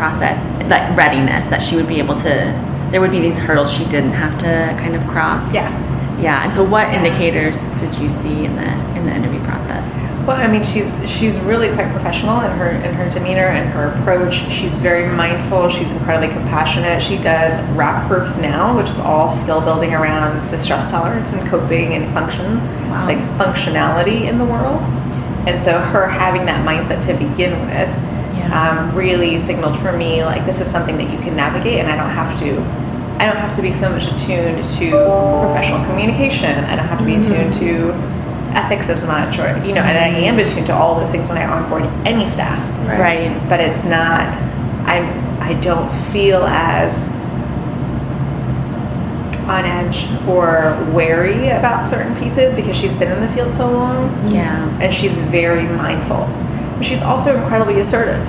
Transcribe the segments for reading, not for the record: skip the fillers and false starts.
process, like readiness, that she would be able to, there would be these hurdles she didn't have to kind of cross. Yeah. Yeah. And so what indicators did you see in the interview process? Well, I mean, she's really quite professional in her demeanor and her approach. She's very mindful. She's incredibly compassionate. She does RAP groups now, which is all skill building around the stress tolerance and coping and like functionality in the world. And so her having that mindset to begin with really signaled for me, like, this is something that you can navigate, and I don't have to be so much attuned to professional communication. I don't have to be attuned to ethics as much, or and I am attuned to all those things when I onboard any staff. Right. But it's not. I don't feel as on edge or wary about certain pieces because she's been in the field so long. Yeah. And she's very mindful. But she's also incredibly assertive.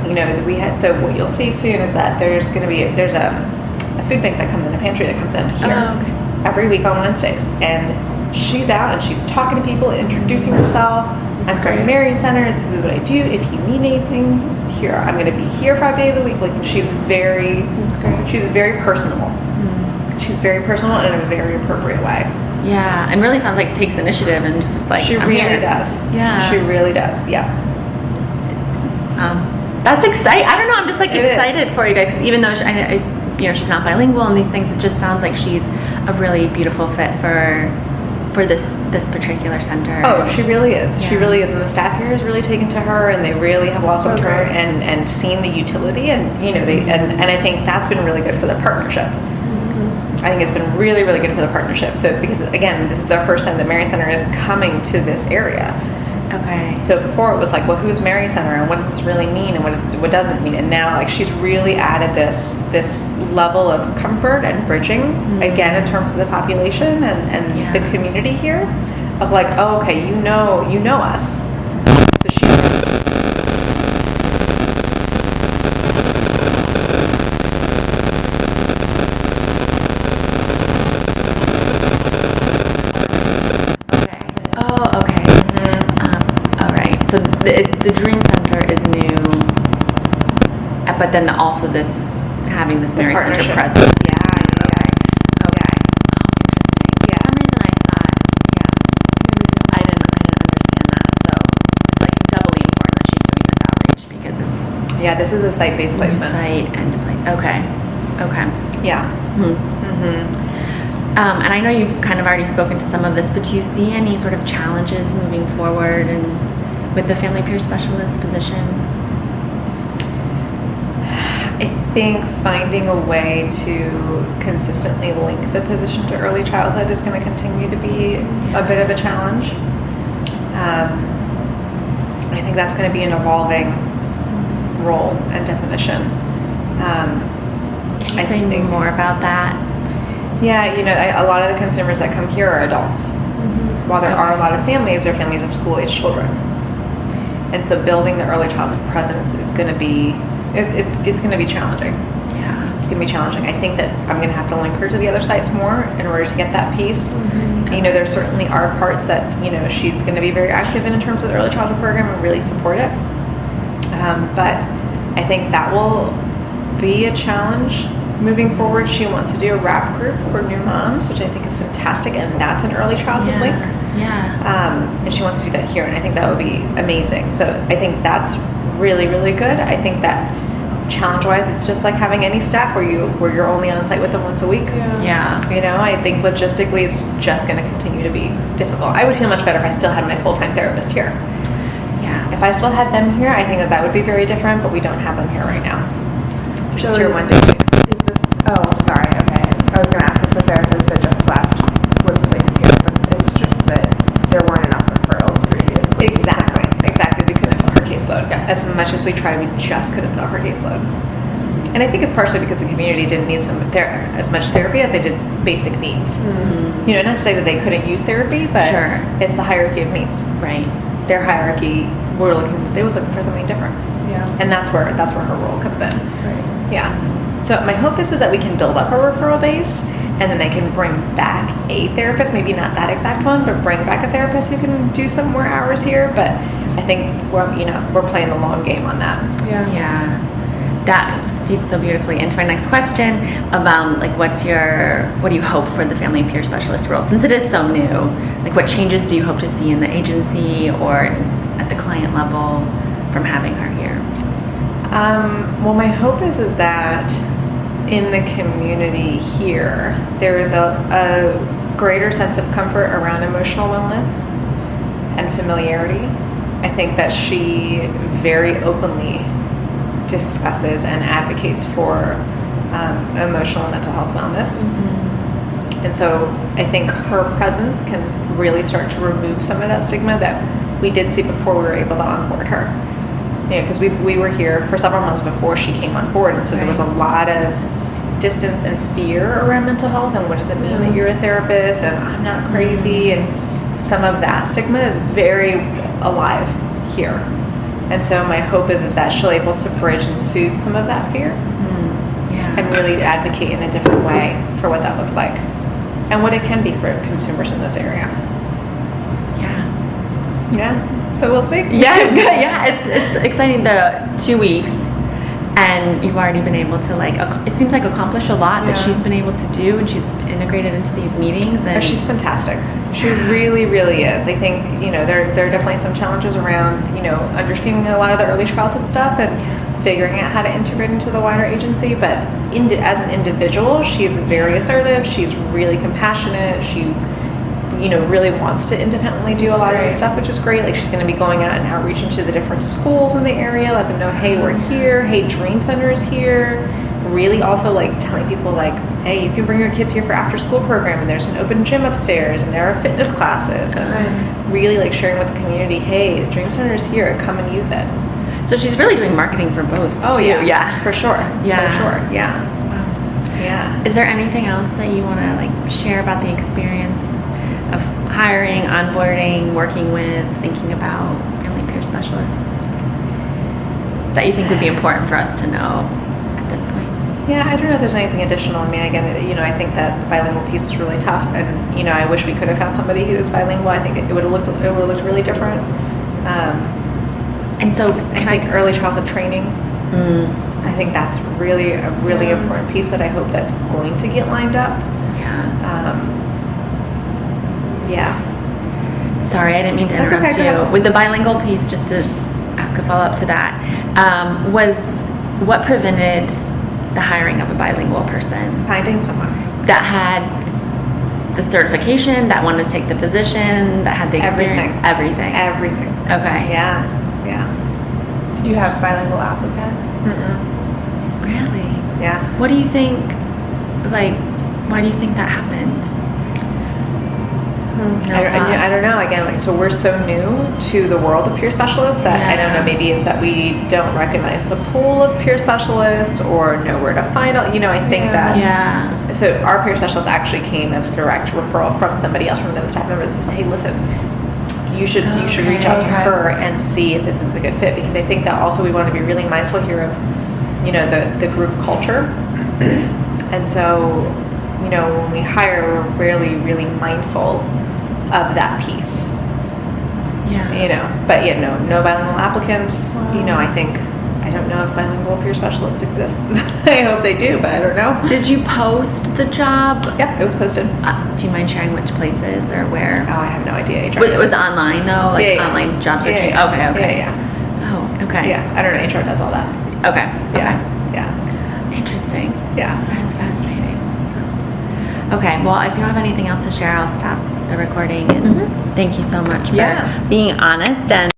So what you'll see soon is that there's a food bank that comes in, a pantry that comes in here every week on Wednesdays, and she's out and she's talking to people, introducing herself. I'm from Mary Center. This is what I do. If you need anything, here I'm going to be here 5 days a week. Like, she's very personable. She's very personal in a very appropriate way. Yeah, and really sounds like takes initiative and just like she really does. Yeah, she really does. Yeah. That's exciting. I don't know. I'm just like excited for you guys, even though she's not bilingual and these things. It just sounds like she's a really beautiful fit for this particular center. Oh, she really is. Yeah. She really is, and the staff here has really taken to her, and they really have welcomed her and seen the utility, and and I think that's been really good for the partnership. I think it's been really, really good for the partnership. So, because again, this is our first time that Mary Center is coming to this area. Okay. So before it was like, well, who's Mary Center, and what does this really mean, and what doesn't it mean? And now, like, she's really added this level of comfort and bridging, again, in terms of the population and the community here, of like, oh, okay, you know us. So she. So the Dream Center is new, but then also having this Mary Center presence. Yeah. Okay. Oh, interesting. Yeah. For some reason I thought, I didn't understand that. So it's like doubly important that she's doing this outreach because it's this is a site-based placement. Site and okay. Yeah. And I know you've kind of already spoken to some of this, but do you see any sort of challenges moving forward and with the family peer specialist position? I think finding a way to consistently link the position to early childhood is going to continue to be a bit of a challenge. I think that's going to be an evolving role and definition. Can you say more about that? Yeah, a lot of the consumers that come here are adults. While there are a lot of families, they're families of school-age children. And so building the early childhood presence is going to be, it's going to be challenging. Yeah. It's going to be challenging. I think that I'm going to have to link her to the other sites more in order to get that piece. There certainly are parts that, she's going to be very active in terms of the early childhood program and really support it. But I think that will be a challenge moving forward. She wants to do a RAP group for new moms, which I think is fantastic, and that's an early childhood link. Yeah. And she wants to do that here, and I think that would be amazing. So I think that's really, really good. I think that challenge-wise, it's just like having any staff where you're only on site with them once a week. Yeah. I think logistically, it's just going to continue to be difficult. I would feel much better if I still had my full-time therapist here. Yeah. If I still had them here, I think that would be very different, but we don't have them here right now. So Just here one day. Sorry. Okay. I was going to ask if the therapist that just left was placed here, but it's just that there weren't enough referrals previously. Exactly. We couldn't fill her caseload. As much as we tried, we just couldn't fill her caseload. And I think it's partially because the community didn't need as much therapy as they did basic needs. Not to say that they couldn't use therapy, but it's a hierarchy of needs. Right. Their hierarchy, they was looking for something different. Yeah. And that's where her role comes in. Right. Yeah. So my hope is that we can build up a referral base, and then I can bring back a therapist, maybe not that exact one, but bring back a therapist who can do some more hours here. But I think we're playing the long game on that. Yeah. that feeds so beautifully into my next question about like what do you hope for the family peer specialist role since it is so new? Like what changes do you hope to see in the agency or at the client level from having her here? Well, my hope is that in the community here, there is a greater sense of comfort around emotional wellness and familiarity. I think that she very openly discusses and advocates for emotional and mental health wellness. Mm-hmm. And so I think her presence can really start to remove some of that stigma that we did see before we were able to onboard her. Because we were here for several months before she came on board, and so there was a lot of distance and fear around mental health and what does it mean that you're a therapist and I'm not crazy, and some of that stigma is very alive here. And so my hope is that she'll able to bridge and soothe some of that fear and really advocate in a different way for what that looks like and what it can be for consumers in this area. Yeah. So we'll see. Yeah, it's exciting. The 2 weeks, and you've already been able to it seems like accomplish a lot that she's been able to do, and she's integrated into these meetings. And she's fantastic. She really, really is. I think there are definitely some challenges around understanding a lot of the early childhood stuff and figuring out how to integrate into the wider agency. But as an individual, she's very assertive. She's really compassionate. She really wants to independently do a lot of this stuff, which is great. Like she's going to be going out and outreaching to the different schools in the area, let them know, hey, we're here. Hey, Dream Center is here. Really also telling people hey, you can bring your kids here for after school program, and there's an open gym upstairs, and there are fitness classes, and really sharing with the community, hey, the Dream Center is here, come and use it. So she's really doing marketing for both. Oh too. Yeah, for sure. Yeah, for sure. Yeah. Wow. Yeah. Is there anything else that you want to share about the experience of hiring, onboarding, working with, thinking about family peer specialists that you think would be important for us to know at this point? Yeah, I don't know if there's anything additional. I mean, again, I think that the bilingual piece is really tough, and I wish we could have found somebody who was bilingual. I think it would have looked really different. And so, I think early childhood training. I think that's really a really important piece that I hope that's going to get lined up. Sorry, I didn't mean to That's interrupt okay, go you. With the bilingual piece, just to ask a follow-up to that, was what prevented the hiring of a bilingual person? Finding someone That had the certification, that wanted to take the position, that had the experience? Everything. Okay. Yeah. Did you have bilingual applicants? Really? Yeah. What do you think, why do you think that happened? No I don't know. Again, so we're so new to the world of peer specialists that I don't know. Maybe it's that we don't recognize the pool of peer specialists or know where to find out. I think that. So our peer specialist actually came as a direct referral from somebody else, from another staff member that says, "Hey, listen, you should reach out to her and see if this is a good fit," because I think that also we want to be really mindful here of the group culture, and so when we hire, we're really, really mindful of that piece. But no bilingual applicants. I don't know if bilingual peer specialists exist. I hope they do, but I don't know. Did you post the job? Yeah, it was posted. Do you mind sharing which places or where? Oh, I have no idea. It was online though, online job searching. Yeah. Okay. Yeah. Oh, okay. Yeah, I don't know. HR does all that. Okay. Yeah. Interesting. Yeah. That is fascinating. Okay, well, if you don't have anything else to share, I'll stop the recording. And thank you so much for being honest and